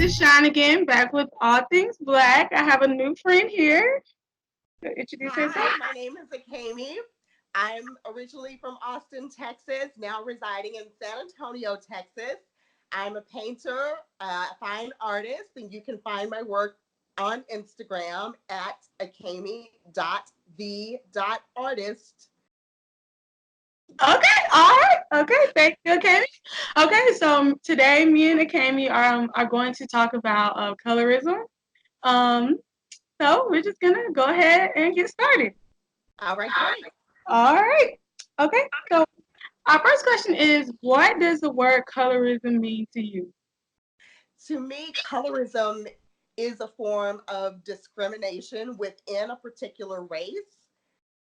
is Shine again, back with All Things Black. I have a new friend here. Introduce Hi, yourself. my name is Akaimi. I'm originally from Austin, Texas, now residing in San Antonio, Texas. I'm a painter, a fine artist, and you can find my work on Instagram at akami.the.artist. Okay, all right. Okay, thank you, Akemi. Okay, so today me and Akemi are going to talk about colorism. Um, so we're just gonna go ahead and get started. All right, great. All right. Okay, so our first question is, what does the word colorism mean to you? To me, colorism is a form of discrimination within a particular race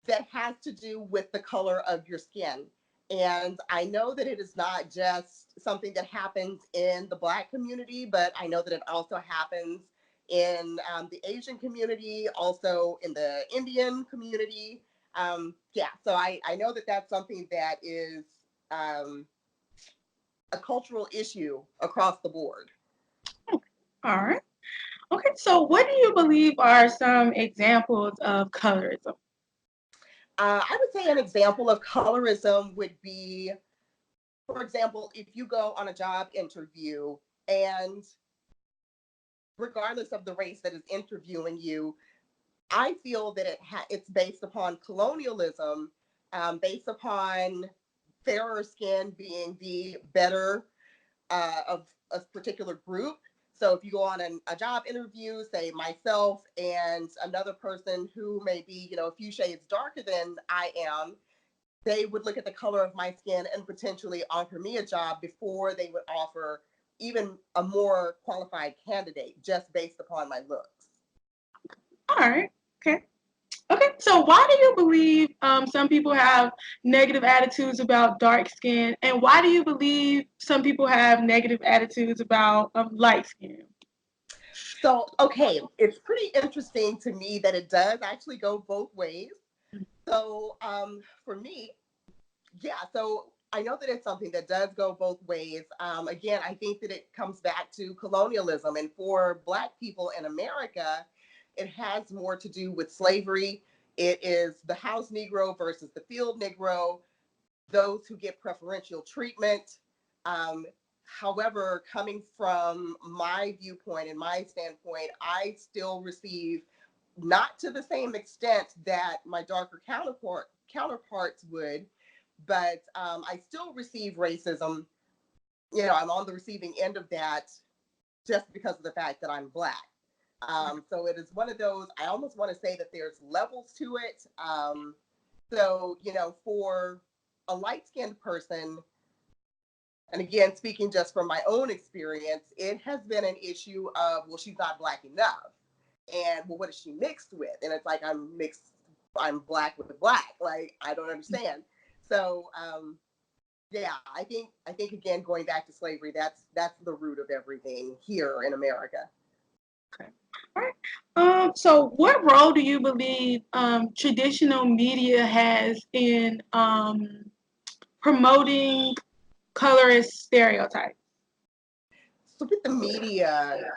that has to do with the color of your skin. And I know that it is not just something that happens in the Black community, but I know that it also happens in the Asian community, also in the Indian community. Yeah, so I know that that's something that is um, a cultural issue across the board. All right. Okay, so what do you believe are some examples of colorism? I would say an example of colorism would be, for example, if you go on a job interview and regardless of the race that is interviewing you, I feel that it's based upon colonialism, based upon fairer skin being the better of a particular group. So if you go on a job interview, say myself and another person who may be, a few shades darker than I am, they would look at the color of my skin and potentially offer me a job before they would offer even a more qualified candidate just based upon my looks. All right. Okay. Okay. So why do you believe some people have negative attitudes about dark skin, and why do you believe some people have negative attitudes about light skin? So, okay, it's pretty interesting to me that it does actually go both ways. So, for me, yeah, so I know that it's something that does go both ways. Again, I think that it comes back to colonialism. And for Black people in America, it has more to do with slavery. It is the house Negro versus the field Negro, those who get preferential treatment. Um, However, coming from my viewpoint and my standpoint, I still receive, not to the same extent that my darker counterparts would, but I still receive racism. I'm on the receiving end of that just because of the fact that I'm Black. So it is one of those, I almost want to say that there's levels to it. So, for a light skinned person, and again, speaking just from my own experience, it has been an issue of, well, she's not Black enough. And well, what is she mixed with? And it's like, I'm mixed, I'm Black with Black. Like, I don't understand. So, yeah, I think again, going back to slavery, that's the root of everything here in America. Okay. All right. So what role do you believe traditional media has in promoting colorist stereotypes? So with the media,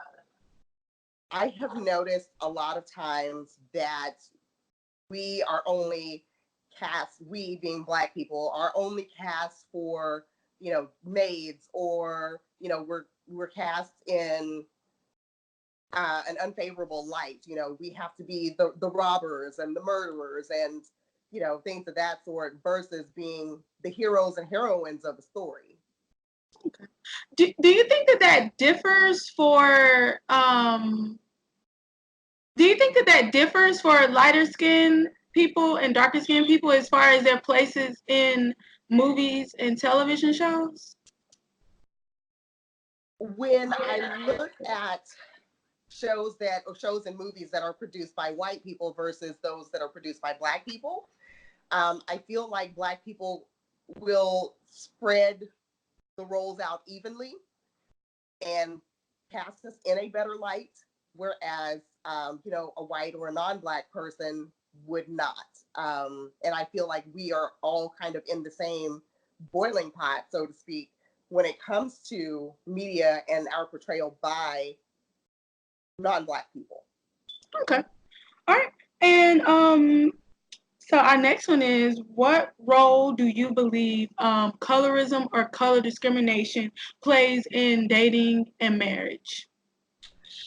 I have noticed a lot of times that we are only cast, we being Black people, are only cast for, maids, or, we're cast in an unfavorable light. We have to be the robbers and the murderers and, things of that sort versus being the heroes and heroines of the story. Okay. Do you think that that differs for do you think that that differs for lighter skinned people and darker skinned people as far as their places in movies and television shows? When I look at shows and movies that are produced by white people versus those that are produced by Black people, I feel like Black people will spread the roles out evenly and cast us in a better light, whereas a white or a non-Black person would not. And I feel like we are all kind of in the same boiling pot, so to speak, when it comes to media and our portrayal by non-Black people. Okay. All right. And so our next one is, what role do you believe colorism or color discrimination plays in dating and marriage?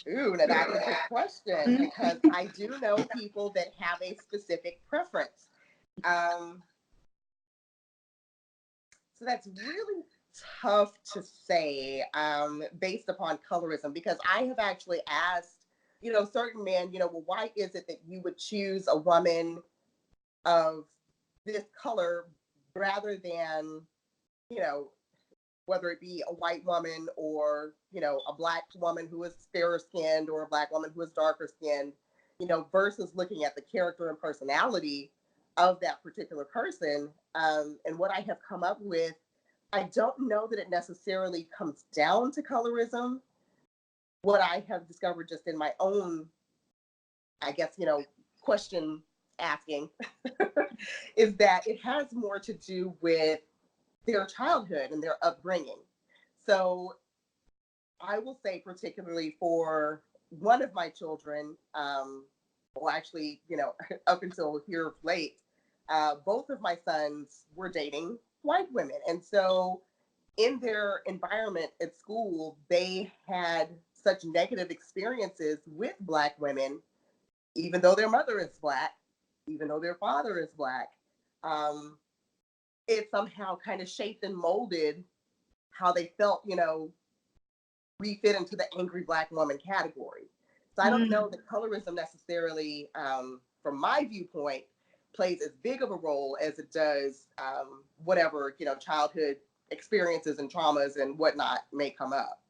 Ooh, now that's a good question Mhm. because I do know people that have a specific preference. Um, so that's really tough to say based upon colorism because I have actually asked, certain men, well, why is it that you would choose a woman of this color rather than, you know, whether it be a white woman or, a Black woman who is fairer skinned or a Black woman who is darker skinned, versus looking at the character and personality of that particular person. And what I have come up with, I don't know that it necessarily comes down to colorism. What I have discovered just in my own, I guess, question asking is that it has more to do with their childhood and their upbringing. So I will say, particularly for one of my children, well, actually, up until here late, both of my sons were dating white women. And so in their environment at school, they had such negative experiences with Black women, even though their mother is Black, even though their father is Black. Um, it somehow kind of shaped and molded how they felt, we fit into the angry Black woman category. So I don't know Mm. that colorism necessarily, from my viewpoint, plays as big of a role as it does whatever, childhood experiences and traumas and whatnot may come up.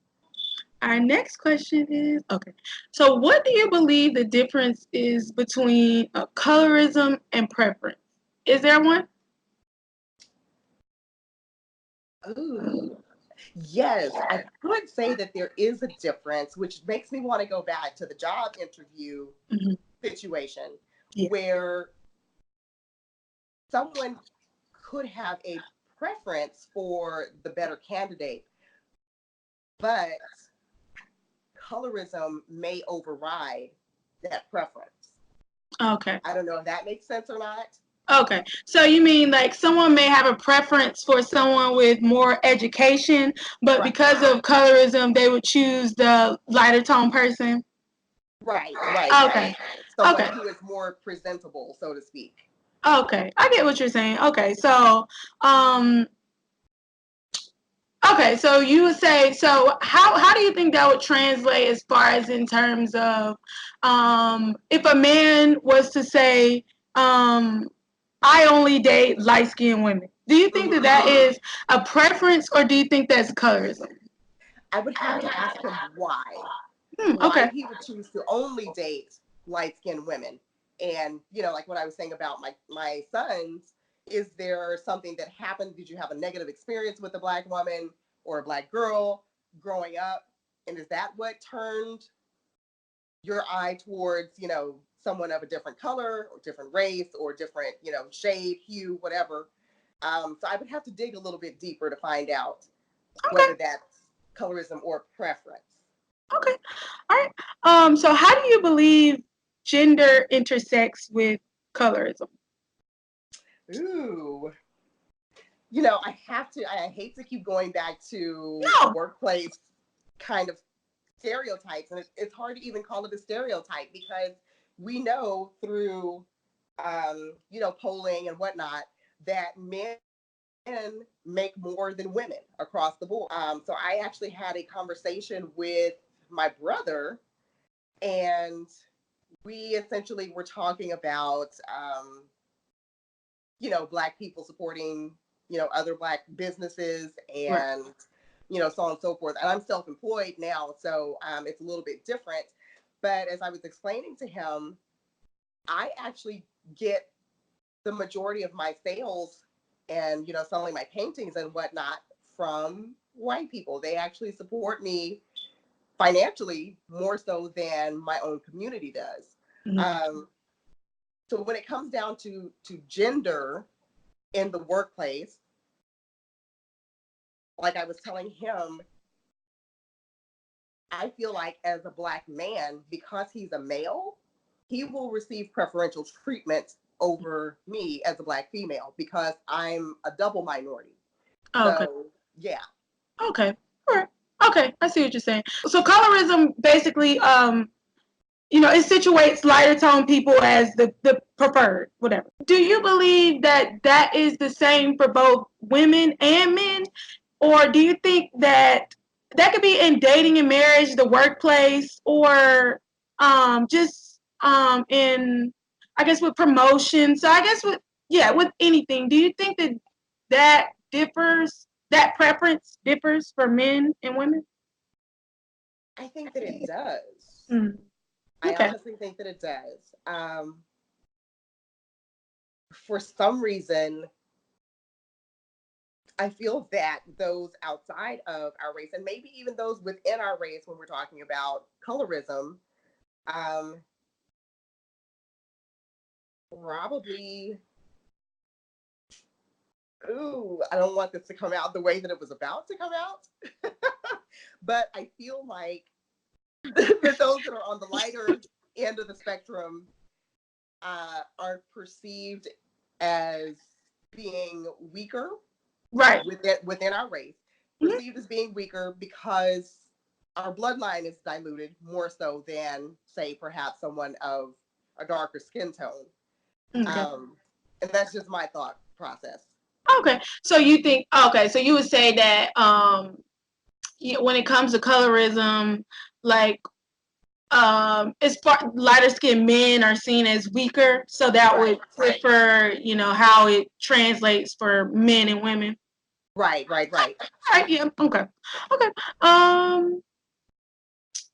Our next question is, okay. So what do you believe the difference is between colorism and preference? Is there one? Ooh, yes, I could say that there is a difference, which makes me want to go back to the job interview Hmm. situation Yeah. where someone could have a preference for the better candidate, but colorism may override that preference. Okay. I don't know if that makes sense or not. Okay. So you mean like someone may have a preference for someone with more education, but Right, because of colorism, they would choose the lighter tone person? right. Okay. Someone Okay. who is more presentable, so to speak. Okay. I get what you're saying. Okay. So, um, okay. So you would say, so how do you think that would translate as far as in terms of, if a man was to say, um, I only date light skinned women. Do you think that Hmm. that is a preference, or do you think that's colorism? I would have to ask him why Okay. he would choose to only date light skinned women. And, like what I was saying about my sons, is there something that happened? Did you have a negative experience with a Black woman or a Black girl growing up? And is that what turned your eye towards, someone of a different color or different race or different, shade, hue, whatever? So I would have to dig a little bit deeper to find out Okay. whether that's colorism or preference. Okay. All right. So how do you believe gender intersects with colorism? Ooh, I hate to keep going back to No. workplace kind of stereotypes, and it's hard to even call it a stereotype because we know through, polling and whatnot that men make more than women across the board. So I actually had a conversation with my brother, and we essentially were talking about, Black people supporting, other Black businesses Right. and, so on and so forth. And I'm self employed now, so it's a little bit different. But as I was explaining to him, I actually get the majority of my sales and, selling my paintings and whatnot from white people. They actually support me financially more so than my own community does. Mhm. Um, so when it comes down to gender in the workplace, like I was telling him, I feel like as a black man, because he's a male, he will receive preferential treatment over me as a black female because I'm a double minority. Okay. So yeah, Okay. All right. Okay. I see what you're saying. So colorism basically, it situates lighter tone people as the preferred, whatever. Do you believe that that is the same for both women and men? Or do you think that that could be in dating and marriage, the workplace, or just in, I guess, with promotion? So I guess with anything, do you think that that differs, that preference differs for men and women? I think that it does. Mm, I okay. honestly think that it does. For some reason, I feel that those outside of our race, and maybe even those within our race, when we're talking about colorism, um, probably, ooh, I don't want this to come out the way that it was about to come out, but I feel like that those that are on the lighter end of the spectrum are perceived as being weaker Right. within our race, Mhm. perceived as being weaker because our bloodline is diluted more so than, say, perhaps someone of a darker skin tone. Okay. Um, and that's just my thought process. Okay. So you think, okay, so you would say that when it comes to colorism, like as far lighter skinned men are seen as weaker, so that would Right, differ, how it translates for men and women. right. Right, yeah, okay. Okay. Um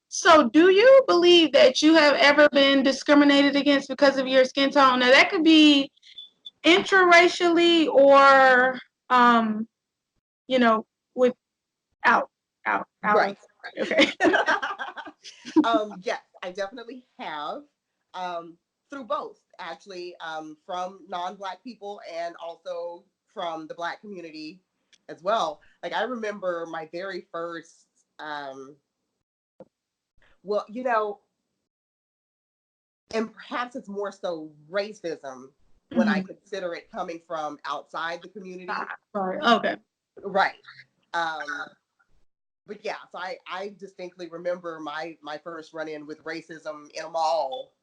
so do you believe that you have ever been discriminated against because of your skin tone? Now that could be intraracially or um, you know, with out of Right. okay. Yes, I definitely have. Through both, actually, from non-black people and also from the black community as well. Like I remember my very first, um, well, and perhaps it's more so racism when I Mhm. consider it coming from outside the community. Sorry. Okay. Right. Um, but yeah, so I distinctly remember my first run in with racism in a mall,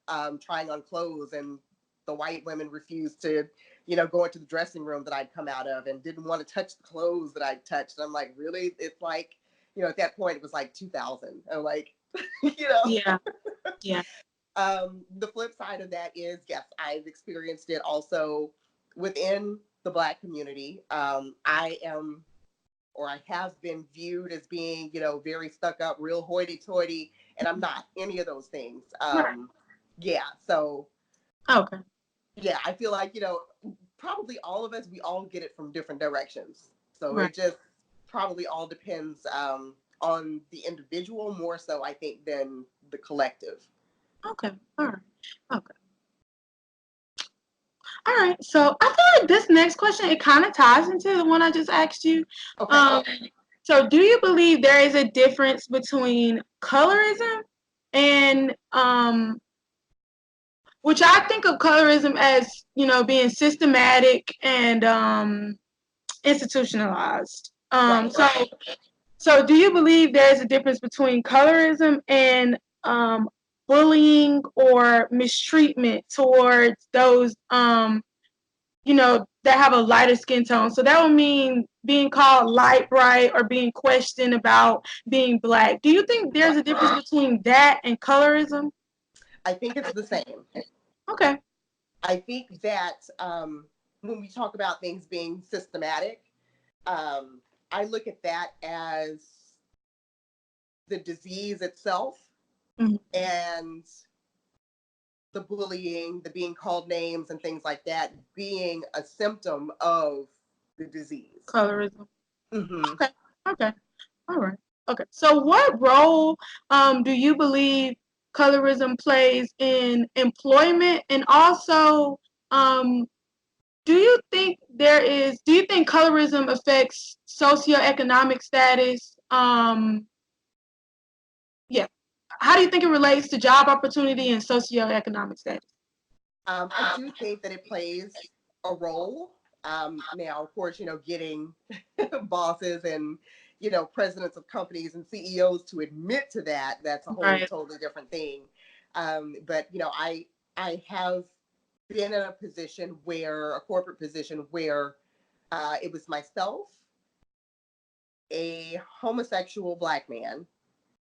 trying on clothes, and the white women refused to, go into the dressing room that I'd come out of and didn't want to touch the clothes that I'd touched. And I'm like, really? It's like, at that point it was like 2000. I'm like, you know. Yeah. Yeah. The flip side of that is, yes, I've experienced it also within the black community. I am, or I have been viewed as being, very stuck up, real hoity toity, and I'm not any of those things. Right. Yeah, so Okay. yeah, I feel like, probably all of us, we all get it from different directions. So Right. it just probably all depends on the individual more so, I think, than the collective. Okay. All right. Okay. All right. So I feel like this next question, it kind of ties into the one I just asked you. Okay. Um, so do you believe there is a difference between colorism and which I think of colorism as, being systematic and institutionalized. Right. So do you believe there is a difference between colorism and bullying or mistreatment towards those that have a lighter skin tone? So that would mean being called light bright or being questioned about being black. Do you think there's a difference between that and colorism? I think it's the same. Okay. I think that when we talk about things being systematic, I look at that as the disease itself Mhm. and the bullying, the being called names and things like that being a symptom of the disease. Colorism. Hmm. Okay. Okay. All right. Okay. So, what role do you believe colorism plays in employment, and also, um, do you think colorism affects socioeconomic status? how do you think it relates to job opportunity and socioeconomic status? I do think that it plays a role. Now, of course, getting bosses and presidents of companies and CEOs to admit to that's a whole Right. totally different thing. But I have been in a position where a corporate position where it was myself, a homosexual black man,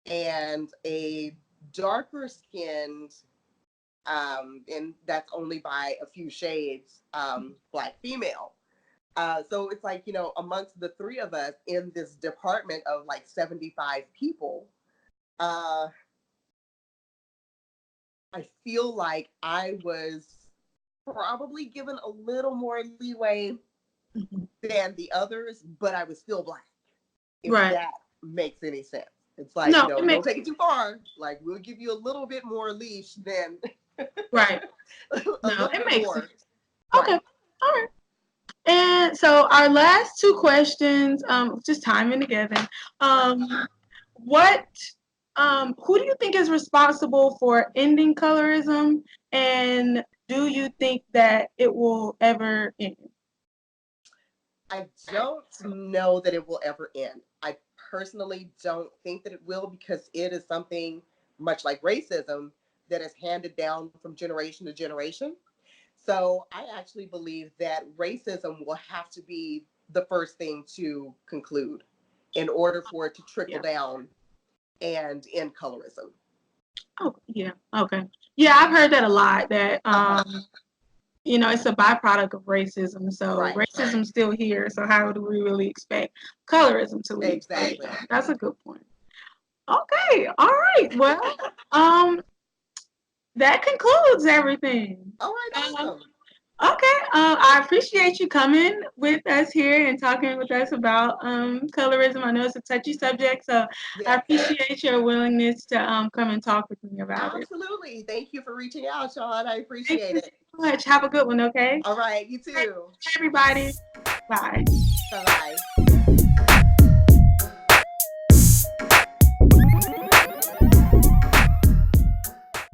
and a darker skinned and that's only by a few shades, black female. So it's like, amongst the three of us in this department of like 75 people, uh, I feel like I was probably given a little more leeway Mhm. than the others, but I was still black, if Right. that makes any sense. It's like, No, it don't makes take it too far. Like, we'll give you a little bit more leash than right. a No, little it bit makes sense. more. Okay. Right. All right. And so our last two questions, just timing together. Um, what, who do you think is responsible for ending colorism, and do you think that it will ever end? I don't know that it will ever end. I personally don't think that it will because it is something much like racism that is handed down from generation to generation. So I actually believe that racism will have to be the first thing to conclude in order for it to trickle Yeah. down and end colorism. Oh, yeah. Okay. Yeah, I've heard that a lot. That Uh huh. it's a byproduct of racism. So Right. racism's still here. So how do we really expect colorism to leave? So, Exactly. yeah, that's a good point. Okay. All right. Well, um, that concludes everything. All right. Um, Awesome. okay. I appreciate you coming with us here and talking with us about colorism. I know it's a touchy subject, so I Yes. appreciate your willingness to come and talk with me about it. Absolutely. Thank you for reaching out, Sean. I Thank appreciate you it. so much. Have a good one, okay? All right. You Bye, too. everybody. Bye. Bye bye.